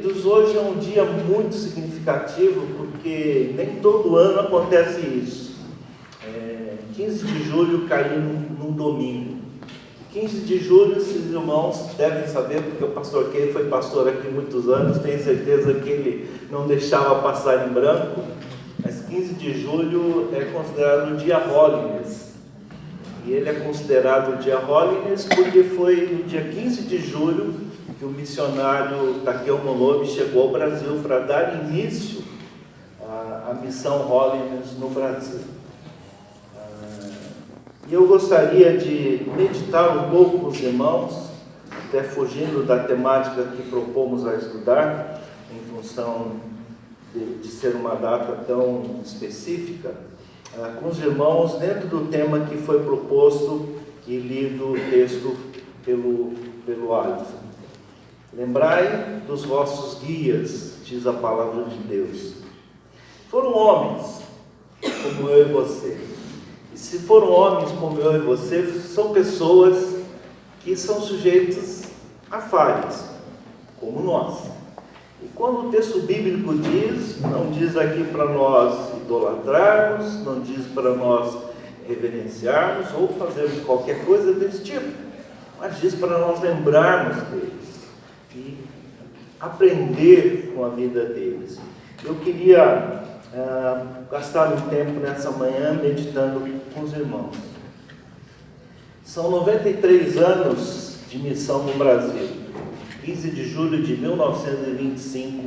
Hoje é um dia muito significativo porque nem todo ano acontece isso. 15 de julho caiu num domingo. 15 de julho, esses irmãos devem saber, porque o pastor Key foi pastor aqui muitos anos, tenho certeza que ele não deixava passar em branco, mas 15 de julho é considerado o dia Holiness. E ele é considerado o dia Holiness porque foi no dia 15 de julho que o missionário Takeo Monobe chegou ao Brasil para dar início à missão Holiness no Brasil. E eu gostaria de meditar um pouco com os irmãos, até fugindo da temática que propomos a estudar, em função de ser uma data tão específica, com os irmãos dentro do tema que foi proposto e lido o texto pelo Alisson. Lembrai dos vossos guias, diz a palavra de Deus. Foram homens como eu e você. E se foram homens como eu e você, são pessoas que são sujeitos a falhas, como nós. E quando o texto bíblico diz, não diz aqui para nós idolatrarmos, não diz para nós reverenciarmos ou fazermos qualquer coisa desse tipo, mas diz para nós lembrarmos deles e aprender com a vida deles. Eu queria gastar um tempo nessa manhã meditando com os irmãos. São 93 anos de missão no Brasil. 15 de julho de 1925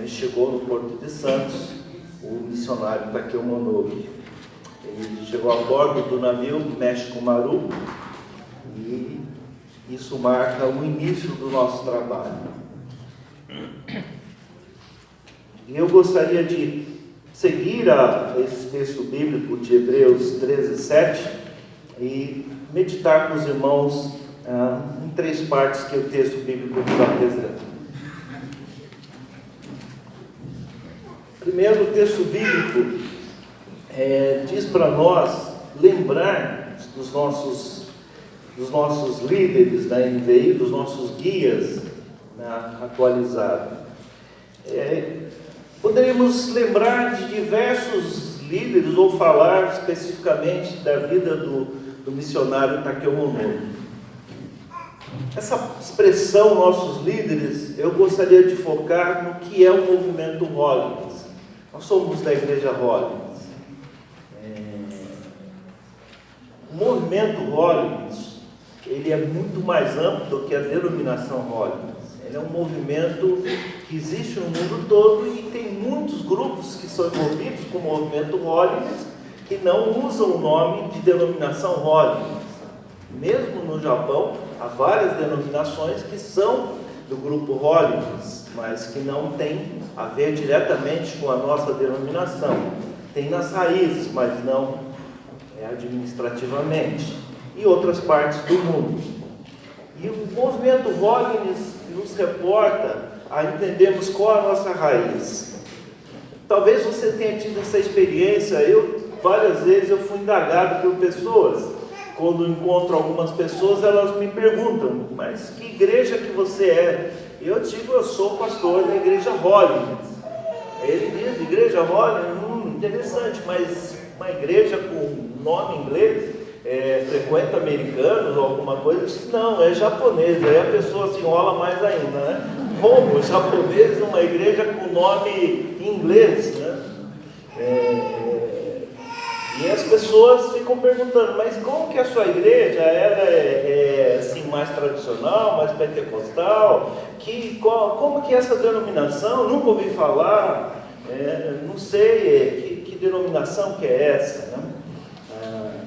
chegou no Porto de Santos o missionário Takeo Monobe. Ele chegou a bordo do navio México Maru e isso marca o início do nosso trabalho. E eu gostaria de seguir esse texto bíblico de Hebreus 13:7 e meditar com os irmãos em 3 partes que o texto bíblico nos apresenta. Primeiro, o texto bíblico diz para nós lembrar dos nossos líderes da NVI, dos nossos guias atualizados. Poderíamos lembrar de diversos líderes ou falar especificamente da vida do missionário Takeo Monobe. Essa expressão, nossos líderes, eu gostaria de focar no que é o movimento Holiness. Nós somos da igreja Holiness. O movimento Holiness, ele é muito mais amplo do que a denominação Holiness. Ele é um movimento que existe no mundo todo e tem muitos grupos que são envolvidos com o movimento Holiness que não usam o nome de denominação Holiness. Mesmo no Japão, há várias denominações que são do grupo Holiness, mas que não tem a ver diretamente com a nossa denominação. Tem nas raízes, mas não administrativamente. E outras partes do mundo. E o movimento Holiness nos reporta a entendermos qual é a nossa raiz. Talvez você tenha tido essa experiência. Várias vezes eu fui indagado por pessoas. Quando encontro algumas pessoas, elas me perguntam: mas que igreja que você é? Eu digo: eu sou pastor da igreja Holiness. Ele diz: igreja Holiness? Interessante, mas uma igreja com nome inglês? Frequenta americanos ou alguma coisa? Eu disse: não, é japonês. Aí a pessoa se enrola mais ainda, né? Como japonês, uma igreja com nome inglês, né? E as pessoas ficam perguntando: mas como que a sua igreja ela é assim, mais tradicional, mais pentecostal? Como que essa denominação? Nunca ouvi falar, não sei que denominação que é essa, né?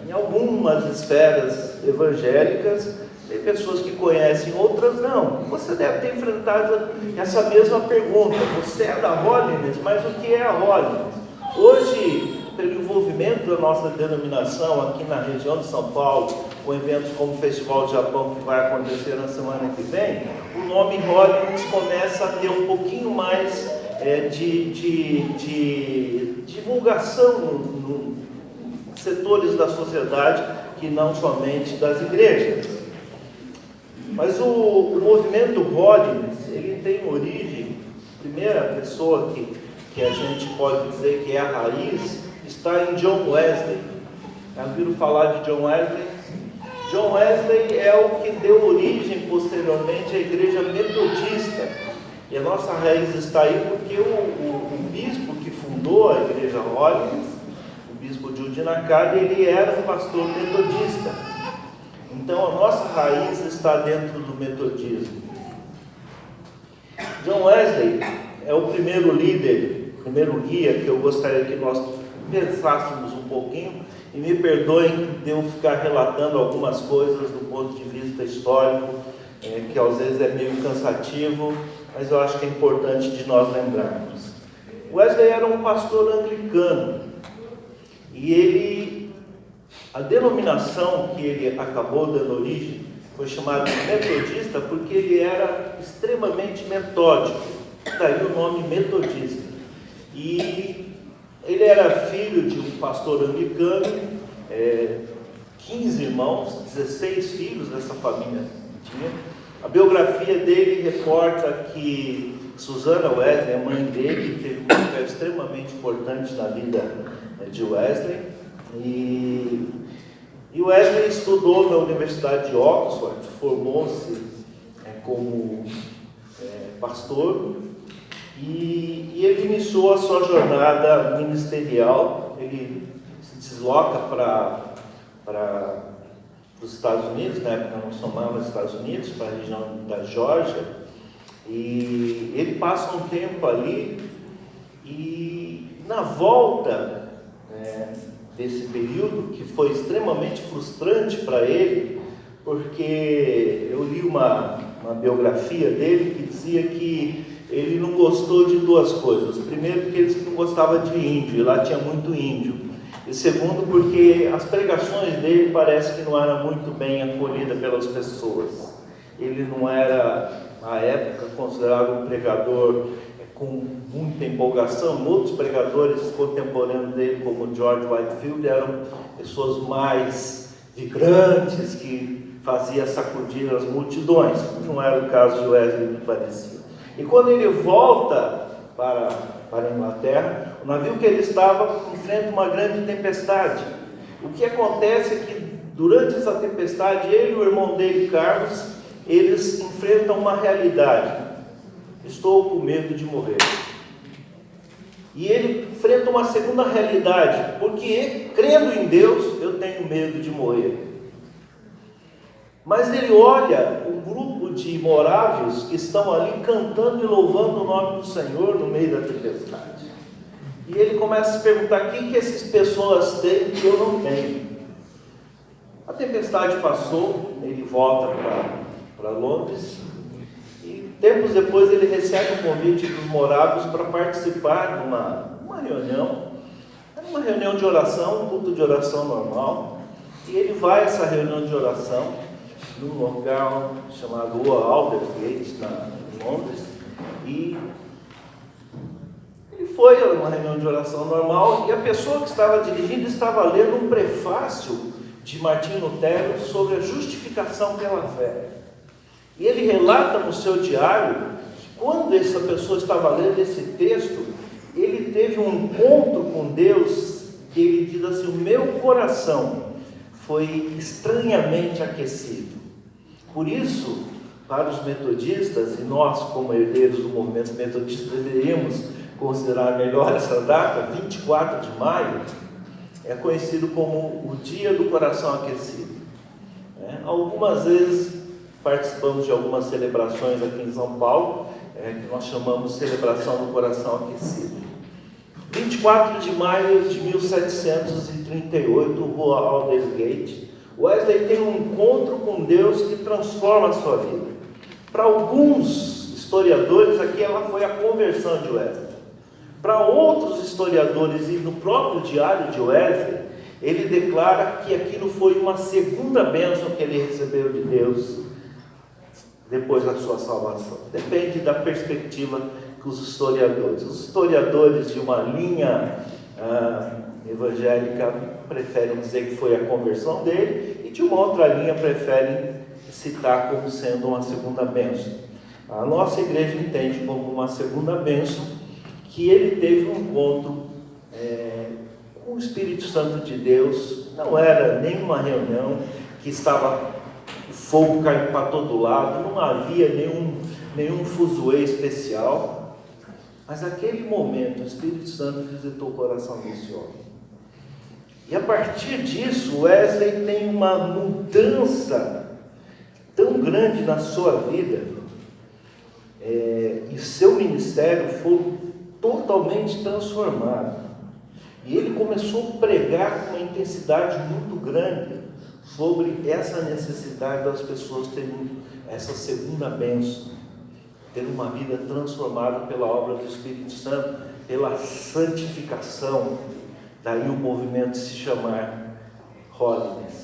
Em algumas esferas evangélicas, tem pessoas que conhecem, outras não. Você deve ter enfrentado essa mesma pergunta: você é da Holiness, mas o que é a Holiness? Hoje, pelo envolvimento da nossa denominação aqui na região de São Paulo, com eventos como o Festival do Japão, que vai acontecer na semana que vem, o nome Holiness começa a ter um pouquinho mais de divulgação no setores da sociedade, que não somente das igrejas. Mas o movimento Holiness, ele tem origem primeira pessoa que a gente pode dizer que é a raiz está em John Wesley. Já ouviram falar de John Wesley? John Wesley é o que deu origem posteriormente à igreja metodista. E a nossa raiz está aí porque o bispo que fundou a igreja Hollins, o bispo Jude Nakari, ele era um pastor metodista. Então a nossa raiz está dentro do metodismo. John Wesley é o primeiro líder, o primeiro guia que eu gostaria que nós pensássemos um pouquinho, e me perdoem de eu ficar relatando algumas coisas do ponto de vista histórico, que às vezes é meio cansativo, mas eu acho que é importante de nós lembrarmos. Wesley era um pastor anglicano, e a denominação que ele acabou dando origem foi chamada de metodista porque ele era extremamente metódico, daí o nome metodista. E ele era filho de um pastor anglicano, 15 irmãos, 16 filhos dessa família tinha. A biografia dele reporta que Susana Wesley, a mãe dele, teve um papel extremamente importante na vida de Wesley. E Wesley estudou na Universidade de Oxford, formou-se como pastor. E ele iniciou a sua jornada ministerial. Ele se desloca para os Estados Unidos, na época não chamava Estados Unidos, para a região da Geórgia, e ele passa um tempo ali, e na volta desse período, que foi extremamente frustrante para ele, porque eu li uma biografia dele que dizia que ele não gostou de duas coisas. Primeiro, porque ele não gostava de índio, e lá tinha muito índio. E segundo, porque as pregações dele parece que não eram muito bem acolhidas pelas pessoas. Ele não era, na época, considerado um pregador com muita empolgação. Outros pregadores contemporâneos dele, como George Whitefield, eram pessoas mais vibrantes, que faziam sacudir as multidões. Não era o caso de Wesley, me parecia. E quando ele volta para a Inglaterra, o navio que ele estava enfrenta uma grande tempestade. O que acontece é que durante essa tempestade, ele e o irmão dele, Carlos, eles enfrentam uma realidade. Estou com medo de morrer. E ele enfrenta uma segunda realidade, porque crendo em Deus, eu tenho medo de morrer. Mas ele olha um grupo de imoráveis que estão ali cantando e louvando o nome do Senhor no meio da tempestade. E ele começa a se perguntar: o que essas pessoas têm que eu não tenho? A tempestade passou, ele volta para Londres, e tempos depois ele recebe um convite dos moráveis para participar de uma reunião. Era uma reunião de oração, um culto de oração normal, e ele vai a essa reunião de oração num lugar chamado Rua Aldersgate, em Londres, e ele foi a uma reunião de oração normal, e a pessoa que estava dirigindo estava lendo um prefácio de Martinho Lutero sobre a justificação pela fé. E ele relata no seu diário que quando essa pessoa estava lendo esse texto, ele teve um encontro com Deus, que ele diz assim: o meu coração foi estranhamente aquecido. Por isso, para os metodistas, e nós como herdeiros do movimento metodista deveríamos considerar melhor essa data, 24 de maio, é conhecido como o Dia do Coração Aquecido. Algumas vezes participamos de algumas celebrações aqui em São Paulo, que nós chamamos de Celebração do Coração Aquecido. 24 de maio de 1738, Rua Aldersgate, Wesley tem um encontro com Deus que transforma a sua vida. Para alguns historiadores, aquela foi a conversão de Wesley. Para outros historiadores, e no próprio diário de Wesley, ele declara que aquilo foi uma segunda bênção que ele recebeu de Deus depois da sua salvação. Depende da perspectiva que os historiadores de uma linha evangélica preferem dizer que foi a conversão dele, e de uma outra linha preferem citar como sendo uma segunda bênção. A nossa igreja entende como uma segunda bênção que ele teve um encontro com o Espírito Santo de Deus. Não era nenhuma reunião que estava fogo caindo para todo lado, não havia nenhum fuzuê especial, mas naquele momento o Espírito Santo visitou o coração desse homem. E a partir disso, Wesley tem uma mudança tão grande na sua vida, e seu ministério foi totalmente transformado. E ele começou a pregar com uma intensidade muito grande sobre essa necessidade das pessoas terem essa segunda bênção, ter uma vida transformada pela obra do Espírito Santo, pela santificação. Daí o movimento se chamar Holiness.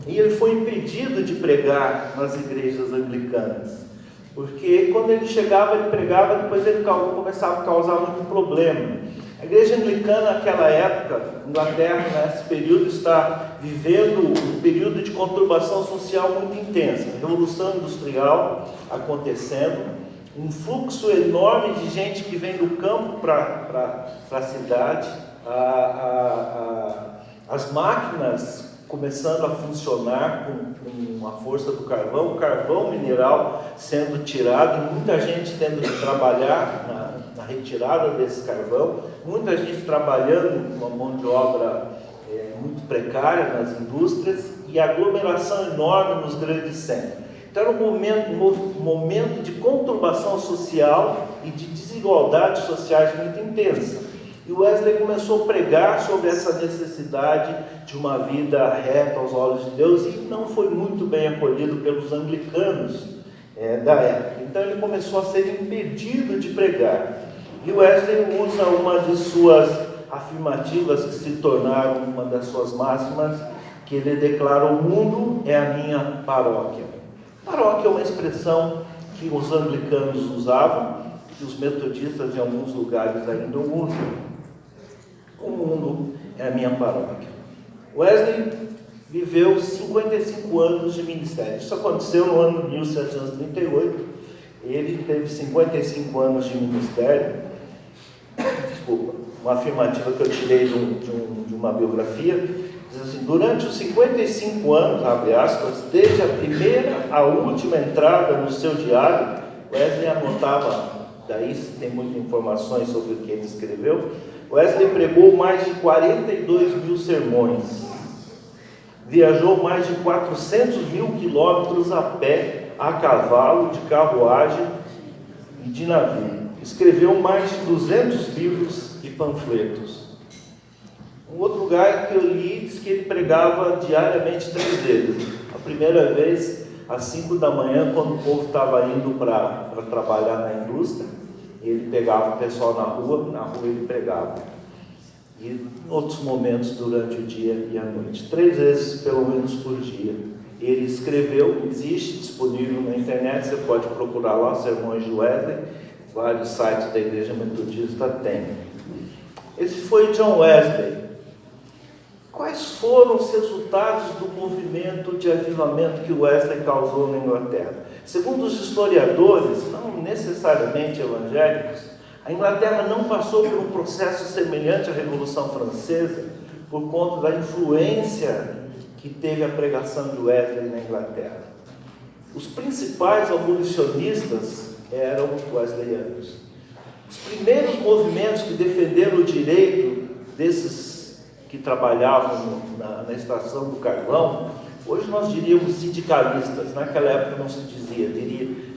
E ele foi impedido de pregar nas igrejas anglicanas, porque quando ele chegava, ele pregava, depois ele começava a causar muito problema. A igreja anglicana naquela época, Inglaterra, nesse período, está vivendo um período de conturbação social muito intensa, revolução industrial acontecendo, um fluxo enorme de gente que vem do campo para a cidade, as máquinas começando a funcionar com a força do carvão, o carvão mineral sendo tirado, muita gente tendo que trabalhar na retirada desse carvão, muita gente trabalhando com uma mão de obra muito precária nas indústrias e aglomeração enorme nos grandes centros. Então era um momento de conturbação social e de desigualdades sociais muito intensa. E Wesley começou a pregar sobre essa necessidade de uma vida reta aos olhos de Deus e não foi muito bem acolhido pelos anglicanos da época. Então ele começou a ser impedido de pregar. E Wesley usa uma de suas afirmativas que se tornaram uma das suas máximas, que ele declara: o mundo é a minha paróquia. Paróquia é uma expressão que os anglicanos usavam, que os metodistas em alguns lugares ainda usam. O mundo é a minha paróquia. Wesley viveu 55 anos de ministério. Isso aconteceu no ano de 1738. Ele teve 55 anos de ministério. Desculpa, uma afirmativa que eu tirei de uma biografia. Diz assim: durante os 55 anos, abre aspas, desde a primeira à última entrada no seu diário, Wesley anotava, daí tem muitas informações sobre o que ele escreveu. Wesley pregou mais de 42 mil sermões, viajou mais de 400 mil quilômetros a pé, a cavalo, de carruagem e de navio. Escreveu mais de 200 livros e panfletos. Um outro lugar que eu li diz que ele pregava diariamente 3 vezes. A primeira vez às 5 da manhã, quando o povo estava indo para trabalhar na indústria, ele pegava o pessoal na rua ele pregava. E em outros momentos durante o dia e a noite, 3 vezes pelo menos por dia. Ele escreveu, existe disponível na internet, você pode procurar lá, Sermões de Wesley, vários sites da Igreja Metodista tem. Esse foi John Wesley. Quais foram os resultados do movimento de avivamento que Wesley causou na Inglaterra? Segundo os historiadores, não necessariamente evangélicos, a Inglaterra não passou por um processo semelhante à Revolução Francesa por conta da influência que teve a pregação de Wesley na Inglaterra. Os principais abolicionistas eram wesleyanos. Os primeiros movimentos que defenderam o direito desses que trabalhavam na extração do carvão, hoje nós diríamos sindicalistas, naquela época não se dizia,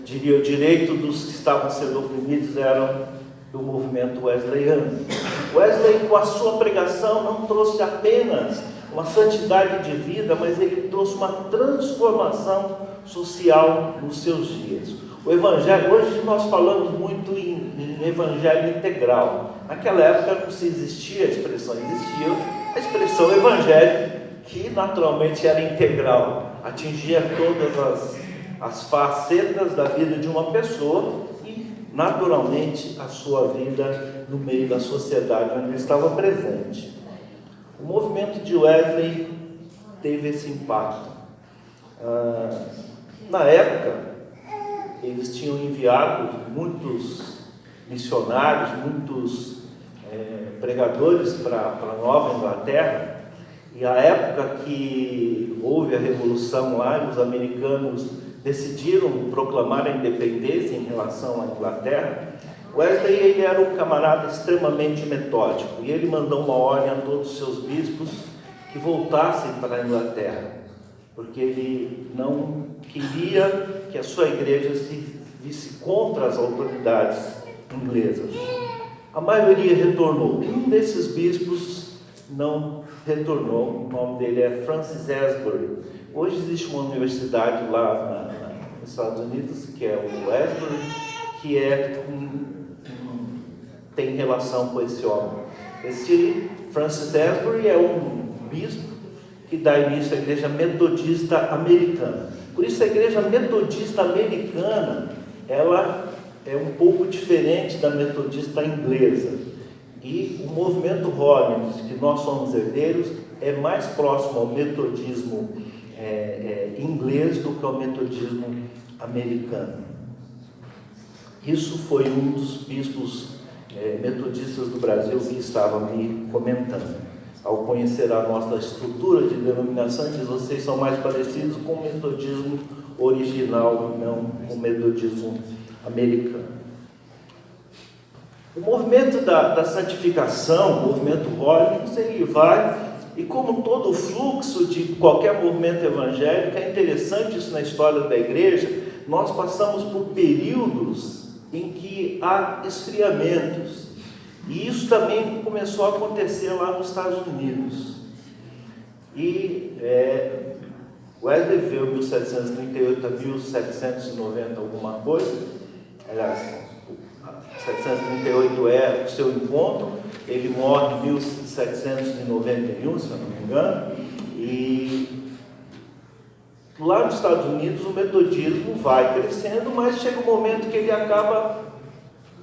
diria o direito dos que estavam sendo oprimidos eram do movimento wesleyano. Wesley, com a sua pregação, não trouxe apenas uma santidade de vida, mas ele trouxe uma transformação social nos seus dias. O evangelho, hoje nós falamos muito em evangelho integral. Naquela época não se existia a expressão, existia a expressão evangelho, que naturalmente era integral, atingia todas as facetas da vida de uma pessoa e naturalmente a sua vida no meio da sociedade onde ele estava presente. O movimento de Wesley teve esse impacto. Na época, eles tinham enviado muitos missionários, muitos pregadores para a Nova Inglaterra, e a época que houve a Revolução lá, e os americanos decidiram proclamar a independência em relação à Inglaterra, Wesley ele era um camarada extremamente metódico, e ele mandou uma ordem a todos os seus bispos que voltassem para a Inglaterra, porque ele não queria que a sua igreja se visse contra as autoridades inglesas. A maioria retornou. Um desses bispos não retornou. O nome dele é Francis Asbury. Hoje existe uma universidade lá nos Estados Unidos, que é o Asbury, que tem relação com esse homem. Esse Francis Asbury é um bispo que dá início à Igreja Metodista Americana. Por isso a Igreja Metodista Americana, ela é um pouco diferente da Metodista Inglesa. E o movimento Holiness, que nós somos herdeiros, é mais próximo ao metodismo inglês do que ao metodismo americano. Isso foi um dos bispos metodistas do Brasil que estava me comentando. Ao conhecer a nossa estrutura de denominação, diz: vocês são mais parecidos com o metodismo original, não com o metodismo americano. O movimento da santificação, o movimento Holiness, ele vai, e como todo o fluxo de qualquer movimento evangélico, é interessante isso na história da igreja, nós passamos por períodos em que há esfriamentos. E isso também começou a acontecer lá nos Estados Unidos. E Wesley viveu 1738 a 1790 alguma coisa. Aliás, 738 é o seu encontro. Ele morre em 1791, se eu não me engano. E lá nos Estados Unidos o metodismo vai crescendo, mas chega um momento que ele acaba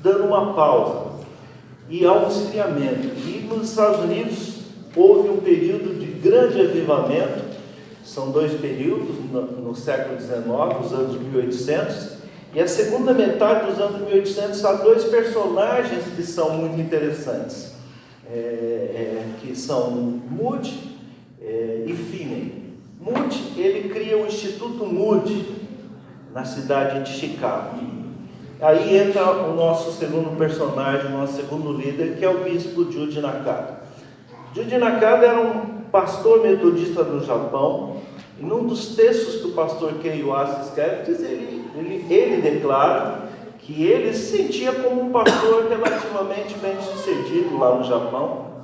dando uma pausa. E há um esfriamento. E nos Estados Unidos houve um período de grande avivamento. São dois períodos, no século XIX, os anos 1800, e a segunda metade dos anos 1800 há dois personagens que são muito interessantes, que são Moody e Finney. Moody, ele cria o Instituto Moody na cidade de Chicago. Aí entra o nosso segundo personagem, o nosso segundo líder, que é o bispo Jude Nakada. Jude Nakada era um pastor metodista no Japão, e num dos textos que o pastor Kei Iwasa escreve, ele declara que ele se sentia como um pastor relativamente bem sucedido lá no Japão,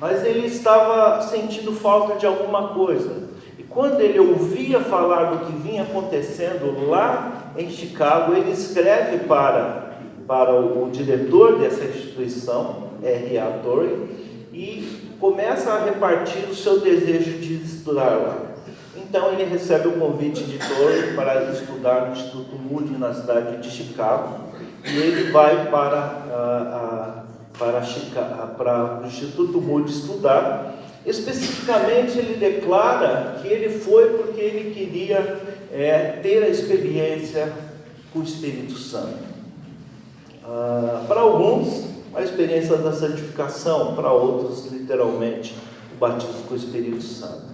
mas ele estava sentindo falta de alguma coisa. E quando ele ouvia falar do que vinha acontecendo lá em Chicago, ele escreve para o diretor dessa instituição, R.A. Torrey, e começa a repartir o seu desejo de estudar lá. Então ele recebe o convite de Torrey para estudar no Instituto Moody na cidade de Chicago, e ele vai para o Instituto Moody estudar. Especificamente ele declara que ele foi porque ele queria ter a experiência com o Espírito Santo. Para alguns, a experiência da santificação, para outros, literalmente, o batismo com o Espírito Santo.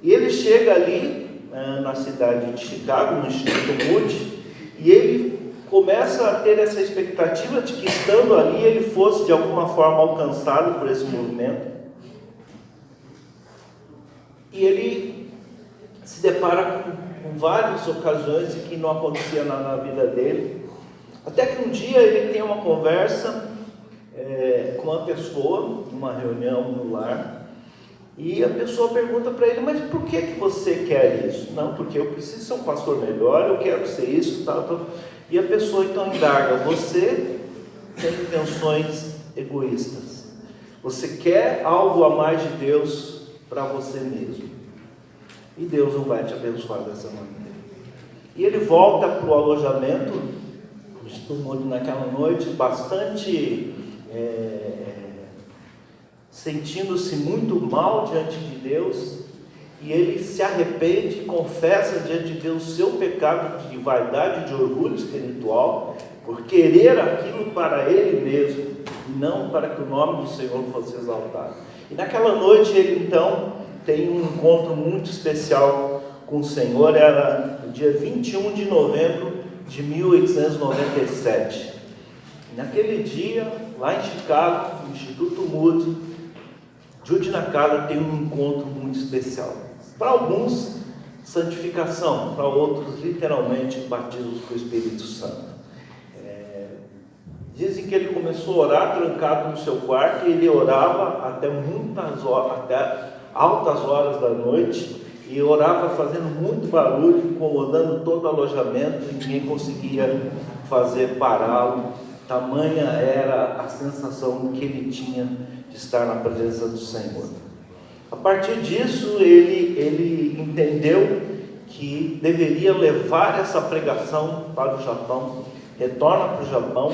E ele chega ali na cidade de Chicago, no Instituto Moody, e ele começa a ter essa expectativa de que, estando ali, ele fosse de alguma forma alcançado por esse movimento. E ele se depara com várias ocasiões em que não acontecia nada na vida dele, até que um dia ele tem uma conversa com uma pessoa, numa reunião no lar, e a pessoa pergunta para ele: mas por que você quer isso? Não, porque eu preciso ser um pastor melhor, eu quero ser isso, tal. E a pessoa então indaga: você tem intenções egoístas, você quer algo a mais de Deus para você mesmo, e Deus não vai te abençoar dessa maneira. E ele volta para o alojamento, naquela noite, bastante sentindo-se muito mal diante de Deus, e ele se arrepende e confessa diante de Deus o seu pecado de vaidade e de orgulho espiritual, por querer aquilo para ele mesmo, não para que o nome do Senhor fosse exaltado. E naquela noite ele então tem um encontro muito especial com o Senhor. Era no dia 21 de novembro de 1897. Naquele dia, lá em Chicago, no Instituto Moody, Jude Nakada tem um encontro muito especial. Para alguns, santificação, para outros, literalmente, batismo com o Espírito Santo. Dizem que ele começou a orar trancado no seu quarto, e ele orava até muitas horas, até altas horas da noite, e orava fazendo muito barulho, incomodando todo o alojamento, e ninguém conseguia fazer pará-lo. Tamanha era a sensação que ele tinha de estar na presença do Senhor. A partir disso, ele entendeu que deveria levar essa pregação para o Japão, retorna para o Japão,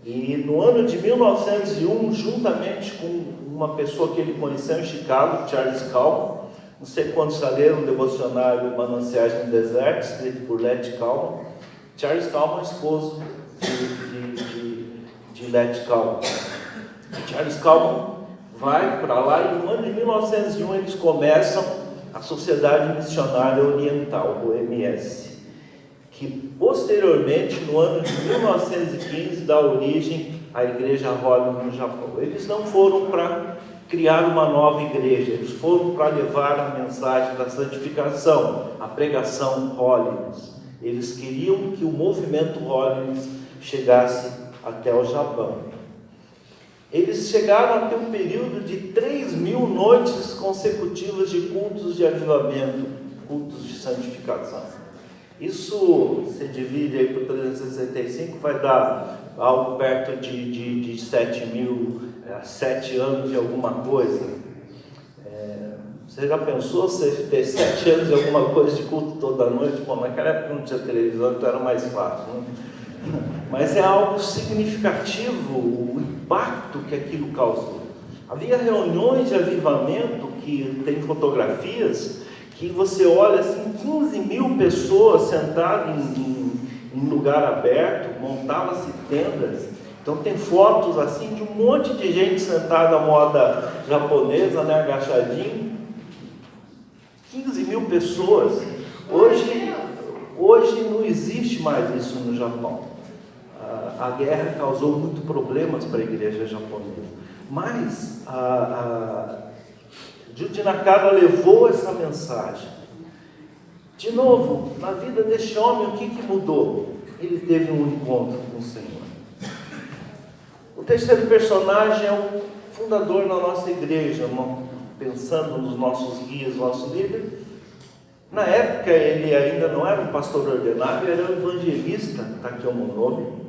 e no ano de 1901, juntamente com uma pessoa que ele conheceu em Chicago, Charles Calmon, não sei quantos já leram o devocionário Mananciais no Deserto, escrito por Letty Calmon. Charles Calmon é esposo de Letty Calmon. Charles Calmon vai para lá, e no ano de 1901 eles começam a Sociedade Missionária Oriental, o MS, que posteriormente, no ano de 1915, dá origem à Igreja Holiness no Japão. Eles não foram para criar uma nova igreja, eles foram para levar a mensagem da santificação, a pregação Holiness. Eles queriam que o movimento Holiness chegasse até o Japão. Eles chegaram a ter um período de 3.000 noites consecutivas de cultos de avivamento, cultos de santificação. Isso se divide aí por 365, vai dar algo perto de 7 anos de alguma coisa. Você já pensou você ter 7 anos de alguma coisa de culto toda noite? Bom, naquela época não tinha televisão, então era mais fácil, né? Mas é algo significativo o impacto que aquilo causou. Havia reuniões de avivamento que tem fotografias que você olha assim, 15.000 pessoas sentadas em lugar aberto, montava-se tendas. Então tem fotos assim de um monte de gente sentada à moda japonesa, né, agachadinho. 15.000 pessoas. Hoje não existe mais isso no Japão. A guerra causou muitos problemas para a igreja japonesa. Mas Jude Nakada levou essa mensagem. De novo, na vida deste homem, o que mudou? Ele teve um encontro com o Senhor. O terceiro personagem é o fundador da nossa igreja, pensando nos nossos guias, nosso líder. Na época, ele ainda não era um pastor ordenado, ele era um evangelista, está aqui o meu nome.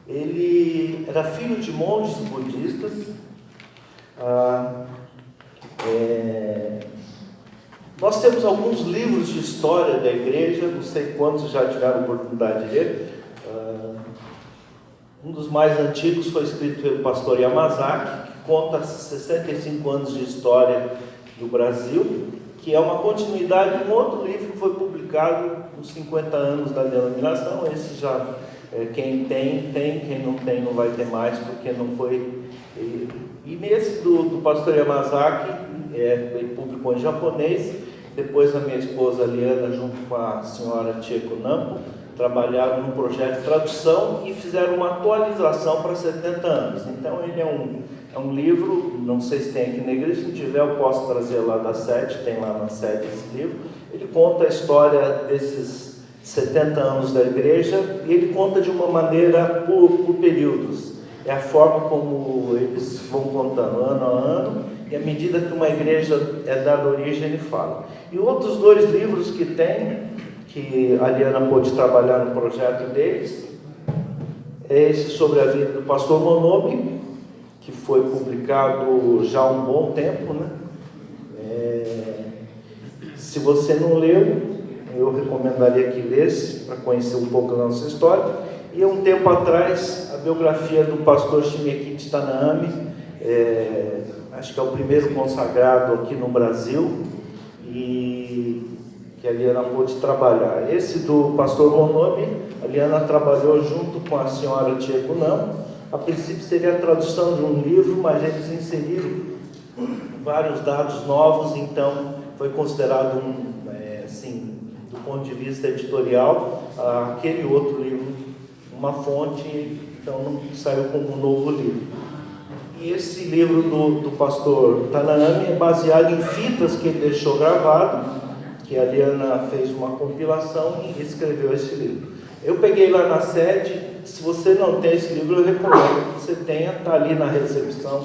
Ele era filho de monges budistas. Nós temos alguns livros de história da igreja, não sei quantos já tiveram a oportunidade de ler. Um dos mais antigos foi escrito pelo pastor Yamazaki, que conta 65 anos de história do Brasil, que é uma continuidade de um outro livro que foi publicado nos 50 anos da denominação. Esse já, quem tem, quem não tem não vai ter mais, porque não foi... E nesse do pastor Yamazaki, ele publicou em japonês. Depois a minha esposa Liana, junto com a senhora Chieko Nampo, trabalharam num projeto de tradução e fizeram uma atualização para 70 anos. Então ele é um livro, não sei se tem aqui na igreja, se não tiver eu posso trazer lá da sede, tem lá na sede esse livro. Ele conta a história desses 70 anos da igreja, e ele conta de uma maneira por períodos. É a forma como eles vão contando ano a ano, e à medida que uma igreja é dada origem, ele fala. E outros 2 livros que tem, que a Liana pôde trabalhar no projeto deles, é esse sobre a vida do pastor Monobi, que foi publicado já há um bom tempo, né? Se você não leu, eu recomendaria que lesse, para conhecer um pouco da nossa história. E há um tempo atrás, a biografia do pastor Shimekichi Tanaami, acho que é o primeiro consagrado aqui no Brasil, e que a Liana pôde trabalhar. Esse do pastor Monobi, a Liana trabalhou junto com a senhora Tchegunam. A princípio seria a tradução de um livro, mas eles inseriram vários dados novos, então foi considerado, assim, do ponto de vista editorial, aquele outro livro uma fonte, então não saiu como um novo livro. E esse livro do pastor Tanaami é baseado em fitas que ele deixou gravado, que a Liana fez uma compilação e escreveu esse livro. Eu peguei lá na sede. Se você não tem esse livro, eu recomendo que você tenha, está ali na recepção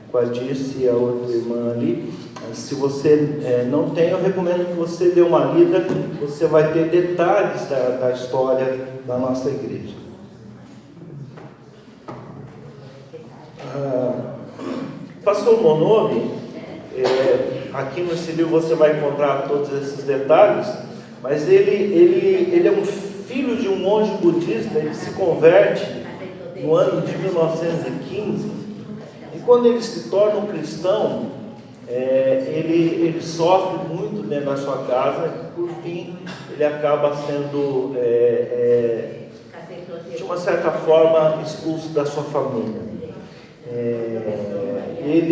com a Dirce e a outra irmã ali. Se você não tem, eu recomendo que você dê uma lida, você vai ter detalhes da história da nossa igreja. Pastor Monobi, aqui nesse livro você vai encontrar todos esses detalhes, mas ele é um filho de um monge budista. Ele se converte no ano de 1915, e quando ele se torna um cristão, ele sofre muito dentro da sua casa, e por fim ele acaba sendo, de uma certa forma, expulso da sua família. Ele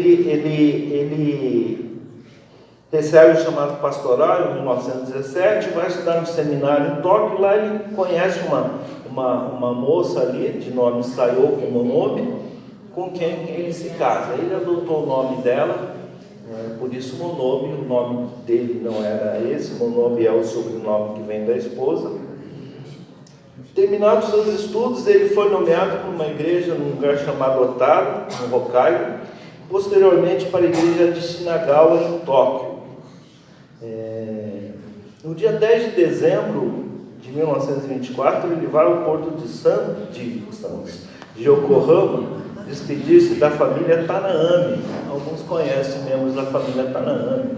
recebe o chamado pastoral em 1917, vai estudar no seminário em Tóquio. Lá ele conhece uma moça ali, de nome Sayoko Monobi, com quem ele se casa. Ele adotou o nome dela, por isso Monobi. O nome dele não era esse, Monobi é o sobrenome que vem da esposa. Terminados seus estudos, ele foi nomeado para uma igreja num lugar chamado Otaru, no Hokkaido, posteriormente para a igreja de Shinagawa, em Tóquio. No dia 10 de dezembro de 1924, ele vai ao porto de Yokohama despedir-se da família Tanaami. Alguns conhecem membros da família Tanaami.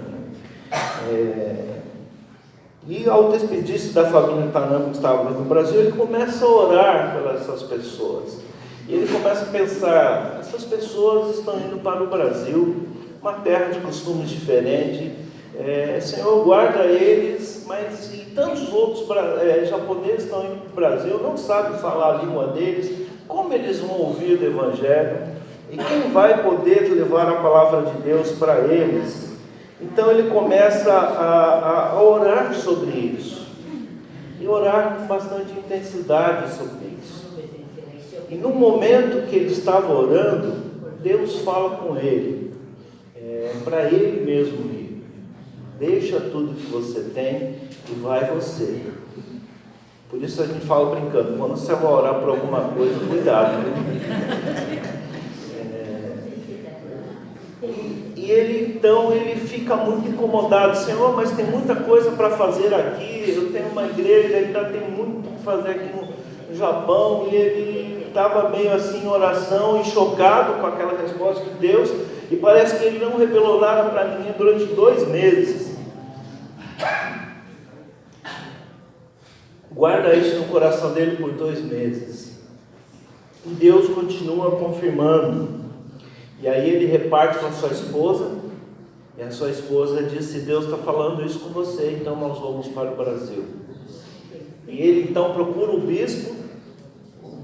E ao despedir-se da família Tanaami que estava no Brasil, ele começa a orar pelas essas pessoas. E ele começa a pensar: essas pessoas estão indo para o Brasil, uma terra de costumes diferentes. Senhor, guarda eles, mas e tantos outros japoneses estão indo para o Brasil, não sabem falar a língua deles, como eles vão ouvir o Evangelho? E quem vai poder levar a palavra de Deus para eles? Então ele começa a orar sobre isso, e orar com bastante intensidade sobre isso. E no momento que ele estava orando, Deus fala com ele, para ele mesmo ir. Deixa tudo que você tem e vai você. Por isso a gente fala brincando, quando você vai orar por alguma coisa, cuidado. E ele fica muito incomodado. Senhor, mas tem muita coisa para fazer aqui, eu tenho uma igreja, ainda tem muito para fazer aqui no Japão. E ele estava meio assim em oração e chocado com aquela resposta de Deus, e parece que ele não revelou nada para ninguém durante 2 meses. Guarda isso no coração dele por 2 meses. E Deus continua confirmando. E aí ele reparte com a sua esposa, e a sua esposa disse: Deus está falando isso com você, então nós vamos para o Brasil. E ele então procura o bispo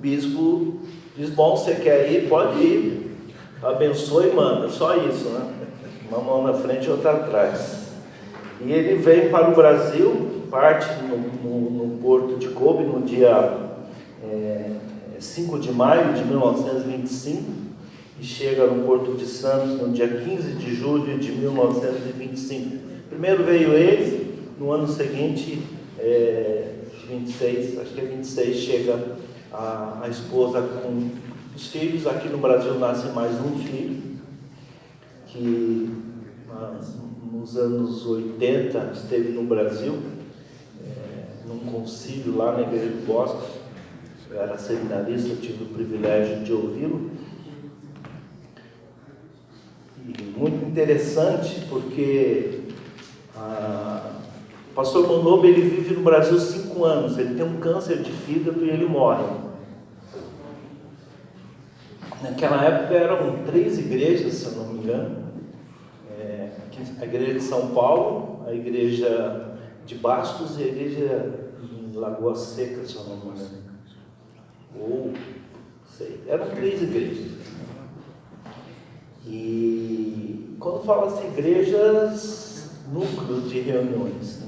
diz: bom, você quer ir? Pode ir, abençoe e manda, só isso, né? Uma mão na frente e outra atrás. E ele vem para o Brasil, parte no porto de Kobe no dia 5 de maio de 1925, e chega no Porto de Santos no dia 15 de julho de 1925. Primeiro veio ele, no ano seguinte, 26, acho que é 26, chega a esposa com os filhos. Aqui no Brasil nasce mais um filho, que nos anos 80 esteve no Brasil, num concílio lá na Igreja do Bosque. Eu era seminarista, eu tive o privilégio de ouvi-lo. E muito interessante, porque o pastor Monobi, ele vive no Brasil 5 anos, ele tem um câncer de fígado e ele morre. Naquela época eram 3 igrejas, se eu não me engano, a igreja de São Paulo, a igreja de Bastos e a igreja em Lagoa Seca, se eu não me engano. Ou, sei, eram 3 igrejas. E quando fala-se igrejas, núcleos de reuniões, né?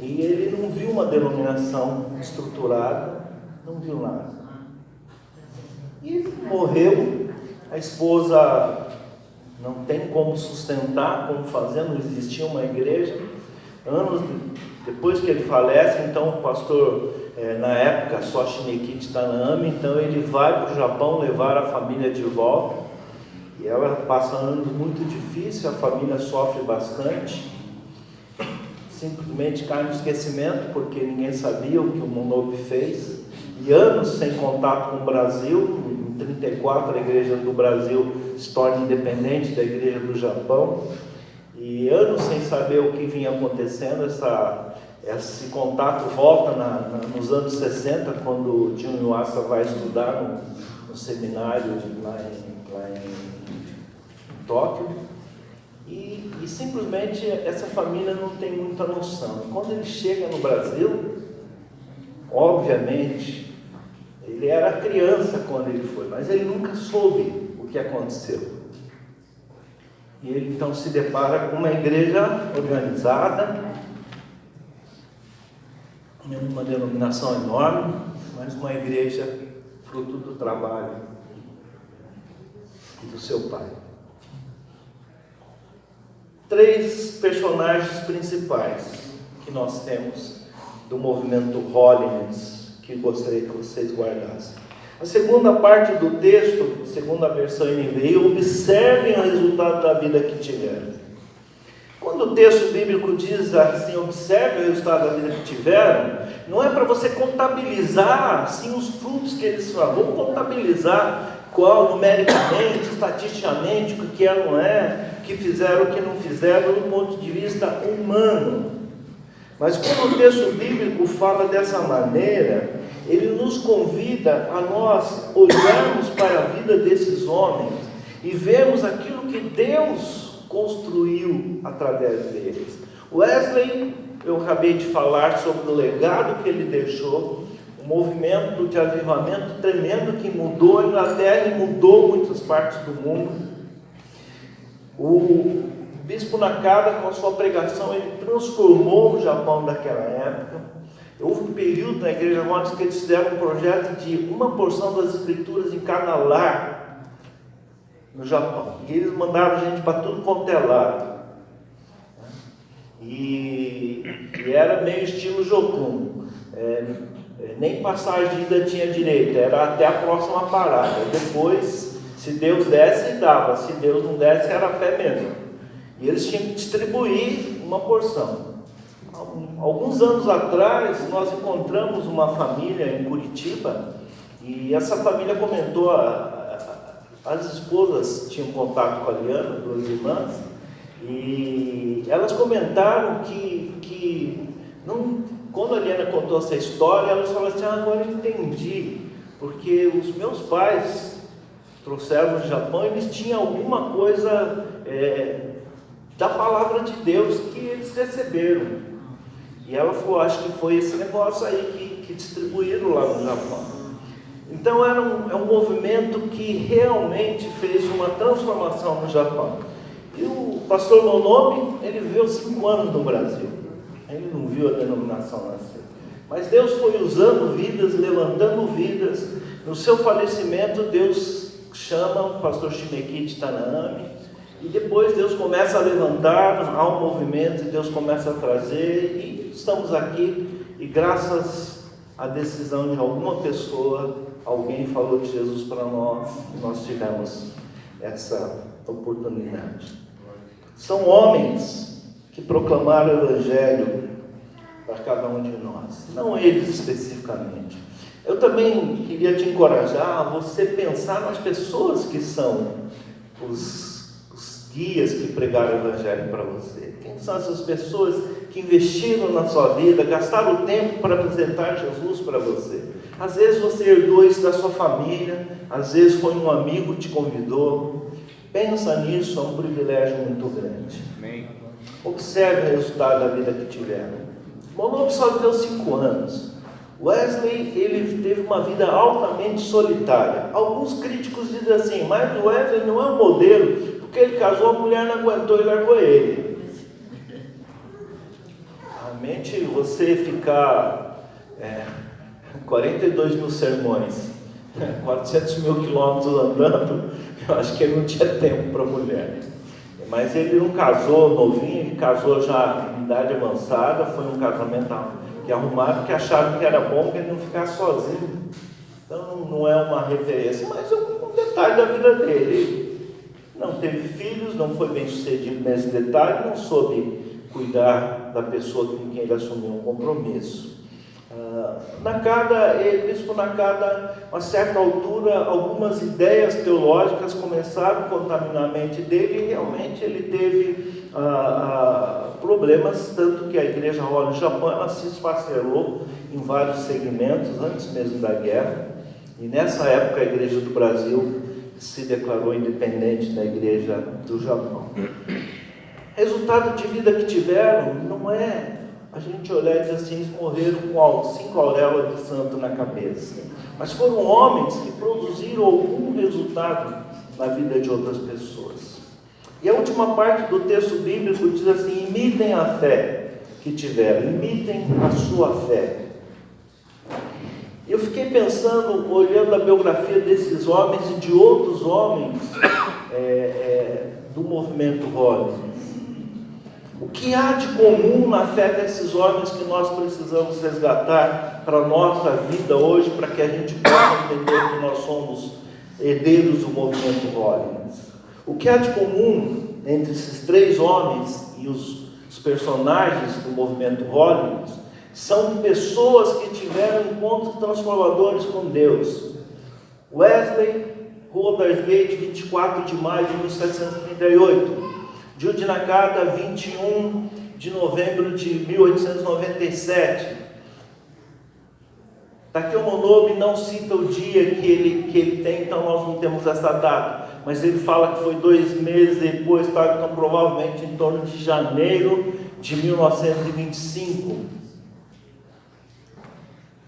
E ele não viu uma denominação estruturada, não viu nada. E morreu, a esposa não tem como sustentar, como fazer, não existia uma igreja. Anos depois que ele falece, então o pastor, na época, só Shinekichi Tanami, então ele vai para o Japão levar a família de volta. E ela passa anos muito difíceis, a família sofre bastante. Simplesmente cai no esquecimento, porque ninguém sabia o que o Monobi fez. E anos sem contato com o Brasil. Em 1934 a igreja do Brasil se torna independente da igreja do Japão. E anos sem saber o que vinha acontecendo. Esse contato volta nos anos 60, quando Jun Yuasa vai estudar no seminário lá em Tóquio. E simplesmente essa família não tem muita noção. Quando ele chega no Brasil, obviamente, ele era criança quando ele foi, mas ele nunca soube o que aconteceu. E ele então se depara com uma igreja organizada, uma denominação enorme, mas uma igreja fruto do trabalho do seu pai. 3 personagens principais que nós temos do movimento Holiness, que gostaria que vocês guardassem. A segunda parte do texto, segundo a versão NVI, observem o resultado da vida que tiveram. Quando o texto bíblico diz assim, observe o resultado da vida que tiveram, não é para você contabilizar assim, os frutos que eles falam, vamos contabilizar qual numericamente, estatisticamente, o que é, não é, o que fizeram, o que não fizeram, do ponto de vista humano. Mas quando o texto bíblico fala dessa maneira, ele nos convida a nós olharmos para a vida desses homens e vermos aquilo que Deus construiu através deles. Wesley, eu acabei de falar sobre o legado que ele deixou, um movimento de avivamento tremendo que mudou a Inglaterra e mudou muitas partes do mundo. O Bispo Nakada, com a sua pregação, ele transformou o Japão daquela época. Houve um período na Igreja Rosa que eles fizeram um projeto de uma porção das Escrituras em cada lar no Japão. E eles mandaram gente para tudo quanto é lado. E era meio estilo Jokun. Nem passagem de ida tinha direito, era até a próxima parada. Depois, se Deus desse, dava. Se Deus não desse, era a pé mesmo. E eles tinham que distribuir uma porção. Alguns anos atrás, nós encontramos uma família em Curitiba, e essa família comentou, as esposas tinham contato com a Liana, 2 irmãs, e elas comentaram que quando a Liana contou essa história, elas falaram assim, agora eu entendi, porque os meus pais trouxeram do Japão, eles tinham alguma coisa da palavra de Deus que eles receberam. E ela falou, acho que foi esse negócio aí que distribuíram lá no Japão. Então é um movimento que realmente fez uma transformação no Japão. E o pastor Monobi, ele viveu 5 anos no Brasil. Ele não viu a denominação nascer. Mas Deus foi usando vidas, levantando vidas. No seu falecimento, Deus chama o pastor Shinekichi Tanami. E depois Deus começa a levantar, há um movimento, e Deus começa a trazer, e estamos aqui, e graças à decisão de alguma pessoa, alguém falou de Jesus para nós, e nós tivemos essa oportunidade. São homens que proclamaram o Evangelho para cada um de nós, não eles especificamente. Eu também queria te encorajar a você pensar nas pessoas que são os guias que pregaram o Evangelho para você. Quem são essas pessoas que investiram na sua vida, gastaram tempo para apresentar Jesus para você? Às vezes você herdou isso da sua família, às vezes foi um amigo que te convidou. Pensa nisso, é um privilégio muito grande. Amém. Observe o resultado da vida que tiveram. Monod só viveu 5 anos. Wesley, ele teve uma vida altamente solitária. Alguns críticos dizem assim, mas o Wesley não é um modelo, porque ele casou, a mulher não aguentou e largou ele. Realmente, você ficar 42 mil sermões, 400 mil quilômetros andando, eu acho que ele não tinha tempo para mulher. Mas ele não casou novinho, ele casou já em idade avançada, foi um casamento que arrumaram, porque acharam que era bom que ele não ficasse sozinho. Então não é uma referência, mas é um detalhe da vida dele. Ele não teve filhos, não foi bem sucedido nesse detalhe, não soube cuidar da pessoa com quem ele assumiu um compromisso. Bispo Nakada, a uma certa altura, algumas ideias teológicas começaram a contaminar a mente dele, e realmente ele teve problemas, tanto que a Igreja Royal no Japão ela se esfacelou em vários segmentos, antes mesmo da guerra, e nessa época a Igreja do Brasil se declarou independente da Igreja do Japão. Resultado de vida que tiveram não é a gente olhar e dizer assim, eles morreram com 5 auréolas de santo na cabeça. Mas foram homens que produziram algum resultado na vida de outras pessoas. E a última parte do texto bíblico diz assim, imitem a fé que tiveram, imitem a sua fé. Eu fiquei pensando, olhando a biografia desses homens e de outros homens do movimento Holiness. O que há de comum na fé desses homens que nós precisamos resgatar para a nossa vida hoje, para que a gente possa entender que nós somos herdeiros do movimento Holiness? O que há de comum entre esses 3 homens e os personagens do movimento Holiness são pessoas que tiveram encontros transformadores com Deus. Wesley, Rua Aldersgate, 24 de maio de 1738. Jude Nakada, 21 de novembro de 1897. Takeomonobe não cita o dia que ele tem, então nós não temos essa data. Mas ele fala que foi 2 meses depois, então provavelmente em torno de janeiro de 1925.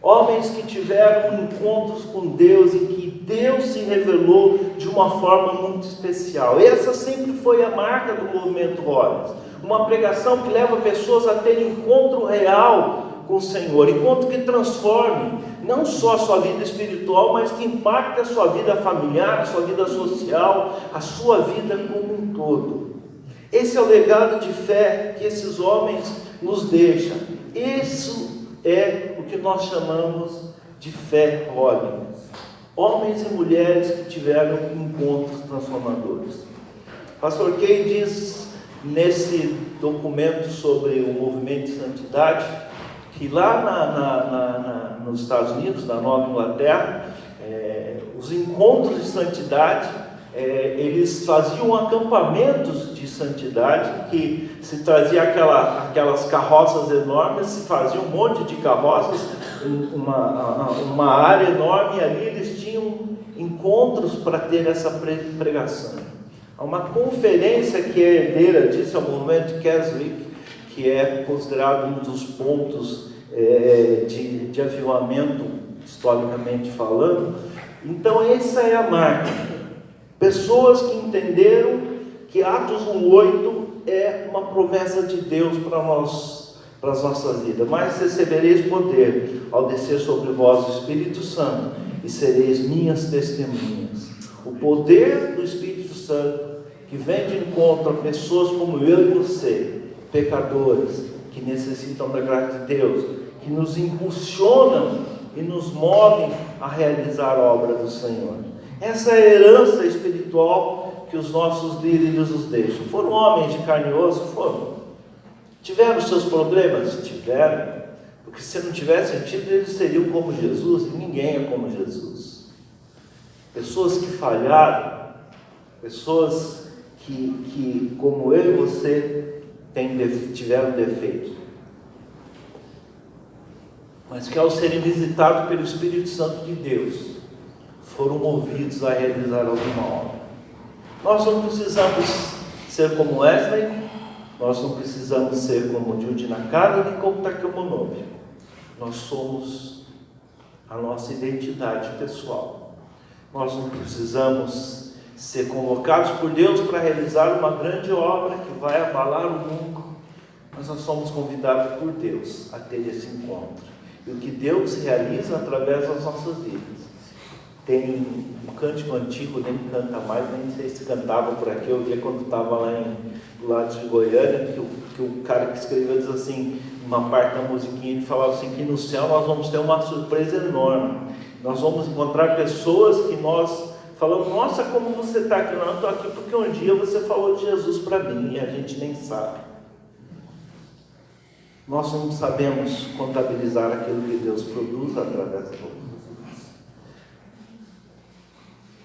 Homens que tiveram encontros com Deus e que Deus se revelou de uma forma muito especial. Essa sempre foi a marca do movimento Holiness. Uma pregação que leva pessoas a terem encontro real com o Senhor. Encontro que transforme não só a sua vida espiritual, mas que impacte a sua vida familiar, a sua vida social, a sua vida como um todo. Esse é o legado de fé que esses homens nos deixam. Isso é o que nós chamamos de fé Holiness. Homens e mulheres que tiveram encontros transformadores. Pastor Kay diz nesse documento sobre o movimento de santidade que lá nos Estados Unidos, na Nova Inglaterra, os encontros de santidade, eles faziam acampamentos de santidade, que se trazia aquelas carroças enormes, se fazia um monte de carroças, uma área enorme, e ali eles tinham encontros para ter essa pregação. Há uma conferência que é herdeira disso, é o movimento Keswick, que é considerado um dos pontos de avivamento, historicamente falando. Então essa é a marca. Pessoas que entenderam que Atos 1:8 é uma promessa de Deus para as nossas vidas. Mas recebereis poder ao descer sobre vós o Espírito Santo e sereis minhas testemunhas. O poder do Espírito Santo que vem de encontro a pessoas como eu e você, pecadores, que necessitam da graça de Deus, que nos impulsionam e nos movem a realizar a obra do Senhor. Essa é a herança espiritual que os nossos líderes nos deixam. Foram homens de carne e osso? Foram. Tiveram seus problemas? Tiveram. Porque se não tivesse sentido, eles seriam como Jesus, e ninguém é como Jesus. Pessoas que falharam, pessoas que como eu e você, tiveram defeitos. Mas que ao serem visitados pelo Espírito Santo de Deus, foram movidos a realizar alguma obra. Nós não precisamos ser como Wesley, Nós não precisamos ser como Judy Nakada nem como Takemonobe. Nós somos a nossa identidade pessoal. Nós não precisamos ser convocados por Deus para realizar uma grande obra que vai abalar o mundo, mas nós somos convidados por Deus a ter esse encontro. E o que Deus realiza através das nossas vidas. Tem um cântico antigo, nem canta mais, nem sei se cantava por aqui, eu via quando estava lá do lado de Goiânia, que o cara que escreveu diz assim, uma parte da musiquinha, ele falava assim, que no céu nós vamos ter uma surpresa enorme. Nós vamos encontrar pessoas que nós falamos, nossa, como você está aqui? Não, eu estou aqui porque um dia você falou de Jesus para mim e a gente nem sabe. Nós não sabemos contabilizar aquilo que Deus produz através de nós.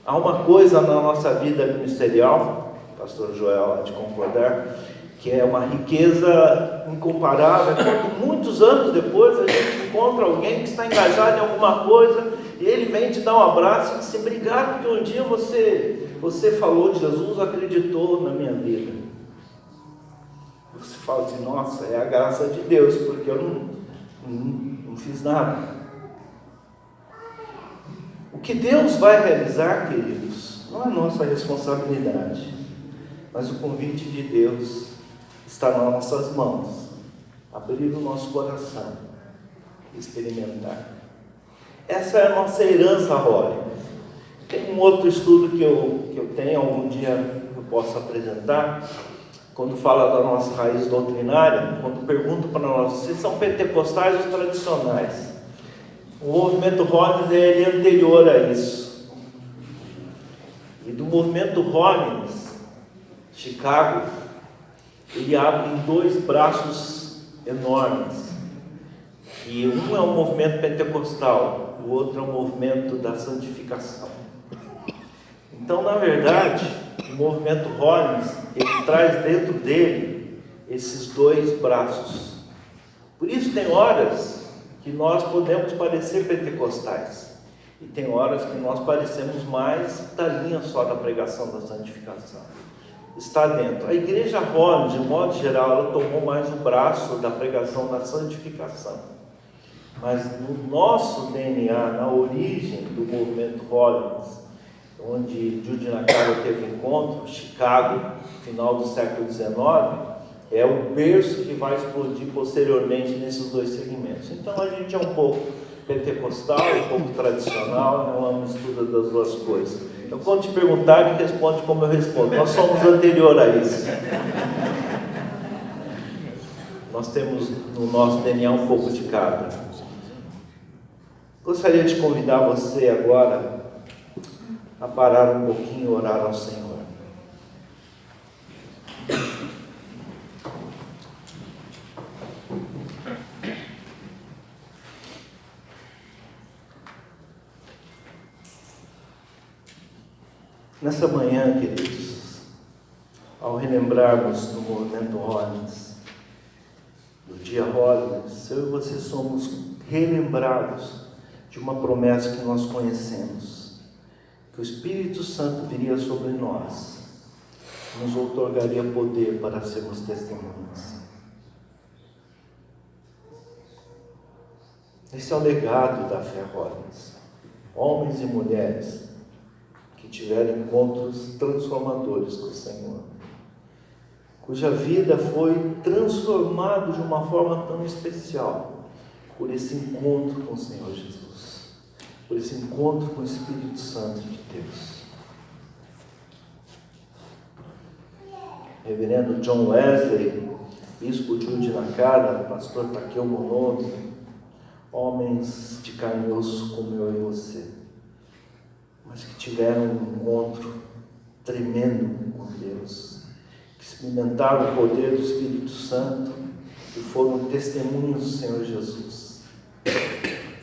Há uma coisa na nossa vida ministerial, pastor Joel há de concordar, que é uma riqueza incomparável, quando muitos anos depois a gente encontra alguém que está engajado em alguma coisa e ele vem te dar um abraço e diz assim, obrigado porque um dia você falou de Jesus, acreditou na minha vida. Você fala assim, nossa, é a graça de Deus, porque eu não fiz nada. O que Deus vai realizar, queridos, não é nossa responsabilidade, mas o convite de Deus está nas nossas mãos. Abrir o nosso coração, experimentar. Essa é a nossa herança, Holly. Tem um outro estudo que eu tenho, algum dia eu posso apresentar, quando fala da nossa raiz doutrinária, quando pergunto para nós, vocês são pentecostais ou tradicionais? O movimento Rollins é anterior a isso. E do movimento Rollins, Chicago, ele abre em dois braços enormes. E um é o movimento pentecostal, o outro é o movimento da santificação. Então, na verdade, o movimento Rollins, ele traz dentro dele esses dois braços. Por isso tem horas que nós podemos parecer pentecostais e tem horas que nós parecemos mais da linha só da pregação da santificação. Está dentro. A igreja Rollins, de modo geral, ela tomou mais o braço da pregação da santificação. Mas no nosso DNA, na origem do movimento Rollins, onde Judy Nakada teve encontro, Chicago, final do século XIX, é o berço que vai explodir posteriormente nesses dois segmentos. Então a gente é um pouco pentecostal, um pouco tradicional, é uma mistura das duas coisas. Então quando te perguntarem, responde como eu respondo. Nós somos anterior a isso. Nós temos no nosso DNA um pouco de cada. Gostaria de convidar você agora a parar um pouquinho e orar ao Senhor. Nessa manhã, queridos, ao relembrarmos do movimento Rollins, do dia Rollins, eu e você somos relembrados de uma promessa que nós conhecemos, que o Espírito Santo viria sobre nós, nos outorgaria poder para sermos testemunhas. Esse é o legado da fé Rollins. Homens e mulheres que tiveram encontros transformadores com o Senhor, cuja vida foi transformada de uma forma tão especial por esse encontro com o Senhor Jesus, por esse encontro com o Espírito Santo de Deus. Reverendo John Wesley, bispo Judy Nakada, pastor Takemonobe, homens de carne e osso como eu e você, mas que tiveram um encontro tremendo com Deus, que experimentaram o poder do Espírito Santo e foram testemunhos do Senhor Jesus.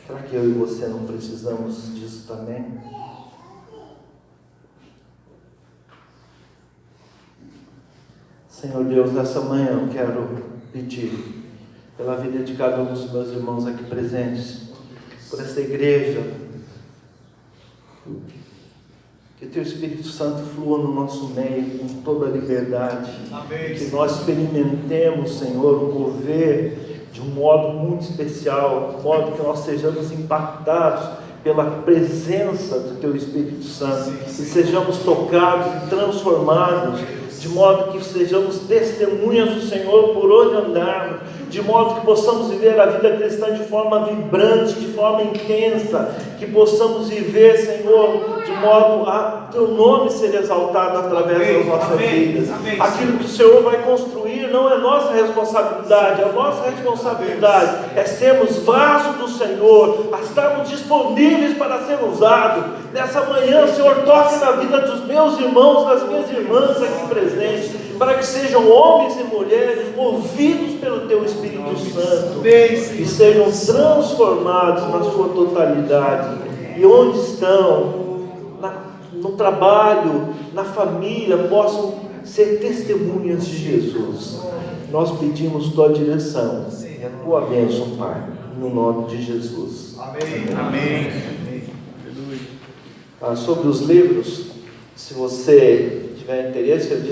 Será que eu e você não precisamos disso também? Senhor Deus, nessa manhã eu quero pedir pela vida de cada um dos meus irmãos aqui presentes, por essa igreja, Que Teu Espírito Santo flua no nosso meio com toda a liberdade. Amém. Que nós experimentemos, Senhor, o mover de um modo muito especial, de modo que nós sejamos impactados pela presença do Teu Espírito Santo, e sejamos tocados e transformados, de modo que sejamos testemunhas do Senhor por onde andarmos, de modo que possamos viver a vida cristã de forma vibrante, de forma intensa, que possamos viver, Senhor, de modo a Teu nome ser exaltado através das nossas vidas. Aquilo que o Senhor vai construir não é nossa responsabilidade, a nossa responsabilidade é sermos vasos do Senhor, a estarmos disponíveis para ser usados. Nessa manhã, Senhor, toque na vida dos meus irmãos, das minhas irmãs aqui presentes, para que sejam homens e mulheres movidos pelo Teu Espírito Santo e sejam transformados na sua totalidade. E onde estão, no trabalho, na família, possam ser testemunhas de Jesus. Nós pedimos Tua direção e a Tua bênção, Pai, no nome de Jesus. Amém. Amém. Sobre os livros, se você tiver interesse, eu estarei